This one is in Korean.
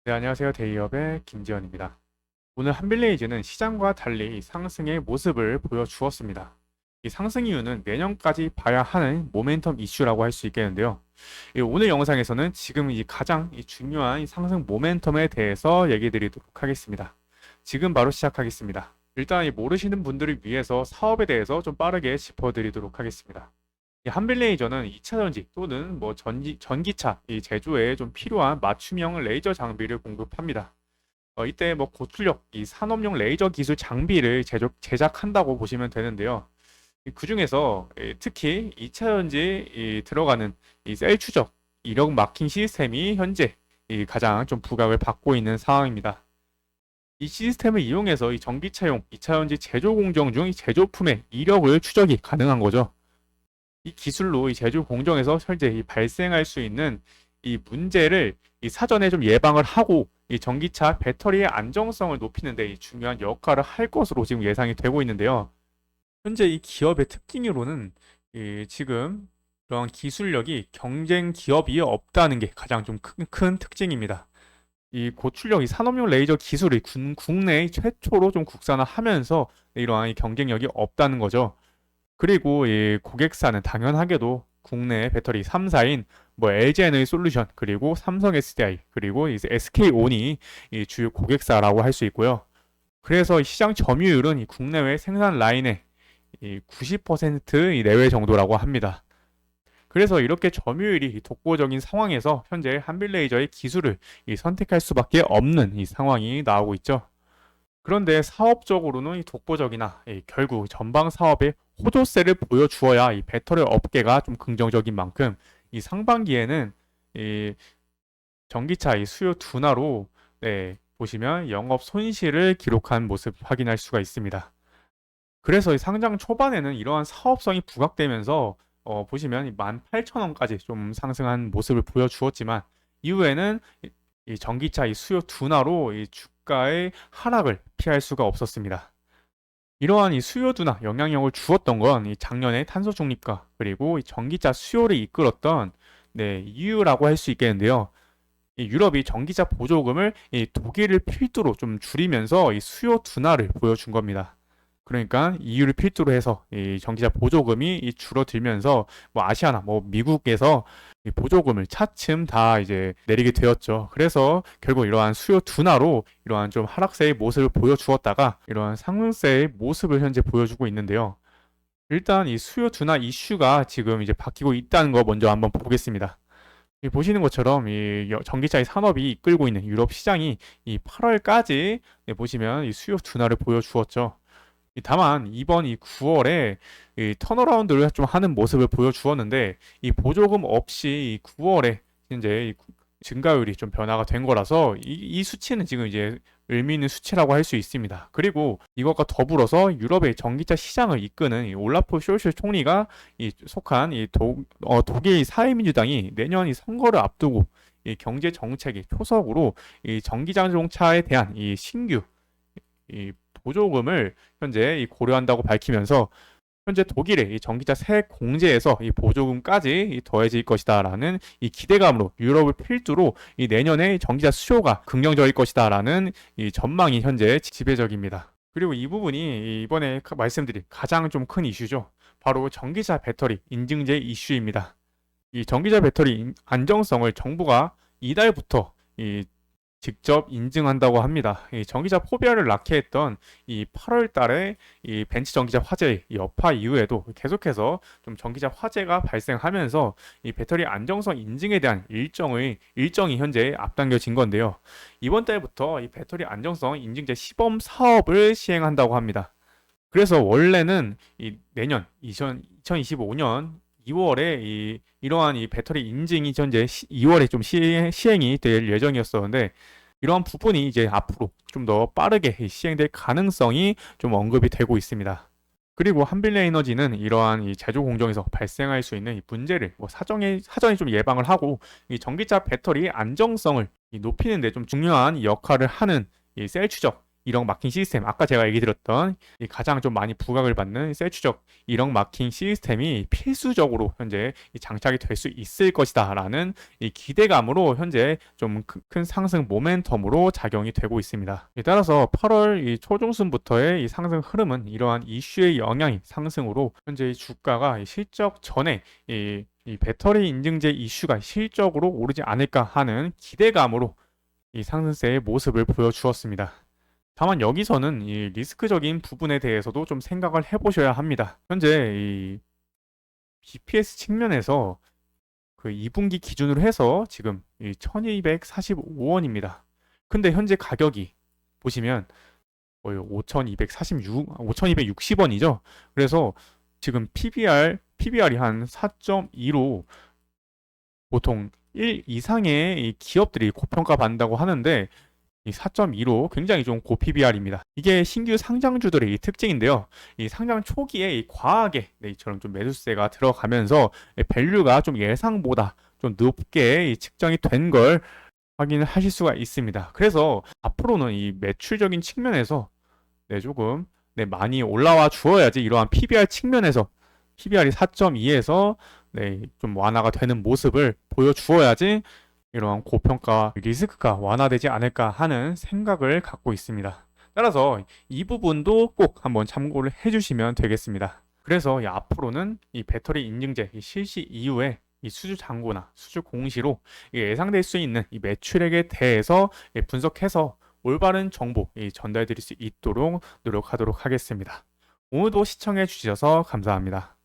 네, 안녕하세요. 데이업의 김지현입니다. 오늘 한빌레이즈는 시장과 달리 상승의 모습을 보여주었습니다. 이 상승 이유는 내년까지 봐야 하는 모멘텀 이슈라고 할 수 있겠는데요. 오늘 영상에서는 지금 가장 중요한 상승 모멘텀에 대해서 얘기 드리도록 하겠습니다. 지금 바로 시작하겠습니다. 일단 모르시는 분들을 위해서 사업에 대해서 좀 빠르게 짚어드리도록 하겠습니다. 이 한빌레이저는 2차 전지 또는 전기차 제조에 좀 필요한 맞춤형 레이저 장비를 공급합니다. 이때 고출력 산업용 레이저 기술 장비를 제작한다고 보시면 되는데요. 그 중에서 특히 2차 전지 들어가는 셀 추적, 이력 마킹 시스템이 현재 가장 좀 부각을 받고 있는 상황입니다. 이 시스템을 이용해서 이 전기차용 2차 전지 제조 공정 중 제조품의 이력을 추적이 가능한 거죠. 이 기술로 이 제조 공정에서 현재 발생할 수 있는 이 문제를 사전에 좀 예방을 하고 이 전기차 배터리의 안정성을 높이는 데 중요한 역할을 할 것으로 지금 예상이 되고 있는데요. 현재 이 기업의 특징으로는 지금 그런 기술력이 경쟁 기업이 없다는 게 가장 좀 큰 특징입니다. 이 고출력 이 산업용 레이저 기술을 국내 최초로 좀 국산화하면서 이러한 경쟁력이 없다는 거죠. 그리고 이 고객사는 당연하게도 국내 배터리 3사인 LG 솔루션 그리고 삼성 SDI 그리고 이제 SK온이 이 주요 고객사라고 할 수 있고요. 그래서 시장 점유율은 이 국내외 생산 라인의 90% 내외 정도라고 합니다. 그래서 이렇게 점유율이 독보적인 상황에서 현재 한빌레이저의 기술을 선택할 수밖에 없는 이 상황이 나오고 있죠. 그런데 사업적으로는 이 독보적이나 결국 전방 사업에 호조세를 보여주어야 이 배터리 업계가 좀 긍정적인 만큼 이 상반기에는 이 전기차 이 수요 둔화로 보시면 영업 손실을 기록한 모습 확인할 수가 있습니다. 그래서 이 상장 초반에는 이러한 사업성이 부각되면서 보시면 18,000원까지 좀 상승한 모습을 보여주었지만 이후에는 이 전기차 이 수요 둔화로 이 주가의 하락을 피할 수가 없었습니다. 이러한 이 수요 둔화 영향력을 주었던 건 이 작년에 탄소 중립과 그리고 이 전기차 수요를 이끌었던 이유라고 할 수 있겠는데요. 이 유럽이 전기차 보조금을 이 독일을 필두로 좀 줄이면서 이 수요 둔화를 보여준 겁니다. 그러니까 EU를 필두로 해서 이 전기차 보조금이 줄어들면서 아시아나 미국에서 이 보조금을 차츰 다 이제 내리게 되었죠. 그래서 결국 이러한 수요 둔화로 이러한 좀 하락세의 모습을 보여주었다가 이러한 상승세의 모습을 현재 보여주고 있는데요. 일단 이 수요 둔화 이슈가 지금 이제 바뀌고 있다는 거 먼저 한번 보겠습니다. 보시는 것처럼 이 전기차의 산업이 이끌고 있는 유럽 시장이 이 8월까지 보시면 이 수요 둔화를 보여주었죠. 다만 이번 이 9월에 이 턴어라운드를 좀 하는 모습을 보여주었는데 이 보조금 없이 이 9월에 이제 증가율이 좀 변화가 된 거라서 이 수치는 지금 이제 의미 있는 수치라고 할 수 있습니다. 그리고 이것과 더불어서 유럽의 전기차 시장을 이끄는 이 올라프 숄츠 총리가 속한 독일 사회민주당이 내년 이 선거를 앞두고 이 경제 정책의 초석으로 이 전기 자동차에 대한 이 신규 이 보조금을 현재 고려한다고 밝히면서 현재 독일의 이 전기차 세액 공제에서 이 보조금까지 더해질 것이다라는 이 기대감으로 유럽을 필두로 이 내년에 전기차 수요가 긍정적일 것이다라는 이 전망이 현재 지배적입니다. 그리고 이 부분이 이번에 말씀드린 가장 좀 큰 이슈죠. 바로 전기차 배터리 인증제 이슈입니다. 이 전기차 배터리 안정성을 정부가 이달부터 직접 인증한다고 합니다. 이 전기차 포비아를 낳게 했던 이 8월 달에 이 벤츠 전기차 화재 여파 이후에도 계속해서 좀 전기차 화재가 발생하면서 이 배터리 안정성 인증에 대한 일정이 현재 앞당겨진 건데요. 이번 달부터 이 배터리 안정성 인증제 시범 사업을 시행한다고 합니다. 그래서 원래는 이 내년 2025년 2월에 이러한 이 배터리 인증이 현재 2월에 좀 시행이 될 예정이었었는데 이러한 부분이 이제 앞으로 좀 더 빠르게 시행될 가능성이 좀 언급이 되고 있습니다. 그리고 한빌레에너지는 이러한 이 제조 공정에서 발생할 수 있는 이 문제를 사전에 좀 예방을 하고 이 전기차 배터리 안정성을 높이는 데 좀 중요한 역할을 하는 이 셀 추적 이력 마킹 시스템, 아까 제가 얘기 드렸던 이 가장 좀 많이 부각을 받는 셀 추적 이력 마킹 시스템이 필수적으로 현재 이 장착이 될 수 있을 것이다라는 이 기대감으로 현재 좀 큰 상승 모멘텀으로 작용이 되고 있습니다. 따라서 8월 이 초중순부터의 이 상승 흐름은 이러한 이슈의 영향이 상승으로 현재 이 주가가 실적 전에 이 배터리 인증제 이슈가 실적으로 오르지 않을까 하는 기대감으로 이 상승세의 모습을 보여주었습니다. 다만 여기서는 이 리스크적인 부분에 대해서도 좀 생각을 해보셔야 합니다. 현재 이 BPS 측면에서 그 2분기 기준으로 해서 지금 이 1245원입니다. 근데 현재 가격이 보시면 거의 5260원이죠. 그래서 지금 PBR이 한 4.2로 보통 1 이상의 이 기업들이 고평가 받는다고 하는데 이 4.2로 굉장히 좀 고PBR입니다. 이게 신규 상장주들의 이 특징인데요. 이 상장 초기에 이 과하게 이처럼 좀 매수세가 들어가면서 밸류가 좀 예상보다 좀 높게 이 측정이 된 걸 확인을 하실 수가 있습니다. 그래서 앞으로는 이 매출적인 측면에서 조금 많이 올라와 주어야지 이러한 PBR 측면에서 PBR이 4.2에서 좀 완화가 되는 모습을 보여주어야지 이러한 고평가 리스크가 완화되지 않을까 하는 생각을 갖고 있습니다. 따라서 이 부분도 꼭 한번 참고를 해주시면 되겠습니다. 그래서 앞으로는 이 배터리 인증제 실시 이후에 이 수주 잔고나 수주 공시로 예상될 수 있는 이 매출액에 대해서 분석해서 올바른 정보 전달드릴 수 있도록 노력하도록 하겠습니다. 오늘도 시청해 주셔서 감사합니다.